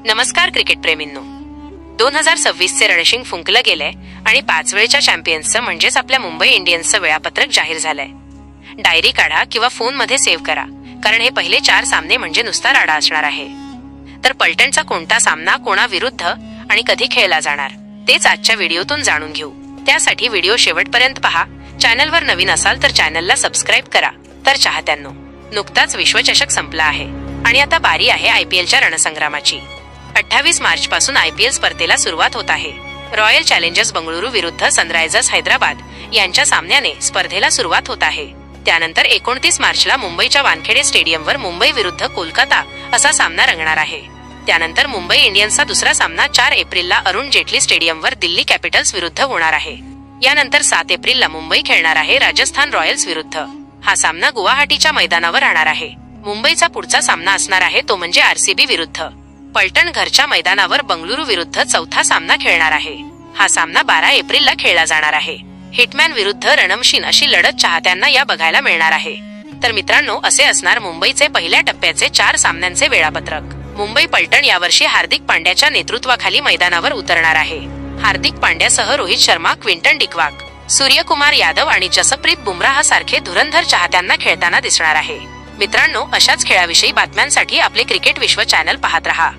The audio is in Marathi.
नमस्कार क्रिकेट प्रेमींनो, 2026चे रणशिंग फुंकलं गेलंय आणि 5 वेळच्या चॅम्पियन्सचं म्हणजेच आपल्या मुंबई इंडियन्सचं वेळापत्रक जाहीर झालंय. डायरी काढा किंवा फोनमध्ये सेव्ह करा, कारण हे पहिले 4 सामने म्हणजे नुसता राडा असणार आहे. तर पलटणचा कोणता सामना कोणाविरुद्ध आणि कधी खेळला जाणार तेच आजच्या व्हिडिओतून जाणून घेऊ. त्यासाठी व्हिडिओ शेवटपर्यंत पहा. चॅनलवर नवीन असाल तर चॅनलला सबस्क्राईब करा. तर चाहत्यांनो, नुकताच विश्वचषक संपला आहे आणि आता बारी आहे आयपीएलच्या रणसंग्रामाची. 28 मार्च पासून आयपीएल स्पर्धेला सुरुवात होत आहे. रॉयल चॅलेंजर्स बंगळुरू विरुद्ध सनरायझर्स हैदराबाद यांच्या सामन्याने स्पर्धेला सुरुवात होत आहे. त्यानंतर 29 मार्चला मुंबईच्या वानखेडे स्टेडियमवर मुंबई विरुद्ध कोलकाता असा सामना रंगणार आहे. त्यानंतर मुंबई इंडियन्सचा दुसरा सामना 4 एप्रिलला अरुण जेटली स्टेडियमवर दिल्ली कॅपिटल्स विरुद्ध होणार आहे. यानंतर 7 एप्रिलला मुंबई खेळणार आहे राजस्थान रॉयल्स विरुद्ध. हा सामना गुवाहाटीच्या मैदानावर राहणार आहे. मुंबईचा पुढचा सामना असणार आहे तो म्हणजे आरसीबी विरुद्ध. पलटण घरच्या मैदानावर बंगळुरू विरुद्ध चौथा सामना खेळणार आहे. हा सामना 12 एप्रिलला खेळला जाणार आहे. हिटमॅन विरुद्ध रणमशीन अशी लढत चाहत्यांना या बघायला मिळणार आहे. तर मित्रांनो, असे असणार मुंबईचे पहिल्या टप्प्याचे 4 सामन्यांचे वेळापत्रक. मुंबई पलटण यावर्षी हार्दिक पांड्याच्या नेतृत्वाखाली मैदानावर उतरणार आहे. हार्दिक पांड्यासह रोहित शर्मा, क्विंटन डिकॉक, सूर्यकुमार यादव आणि जसप्रीत बुमराह सारखे धुरंधर चाहत्यांना खेळताना दिसणार आहे. मित्रांनो, अशाच खेळाविषयी बातम्यांसाठी आपले क्रिकेट विश्व चॅनल पाहत रहा.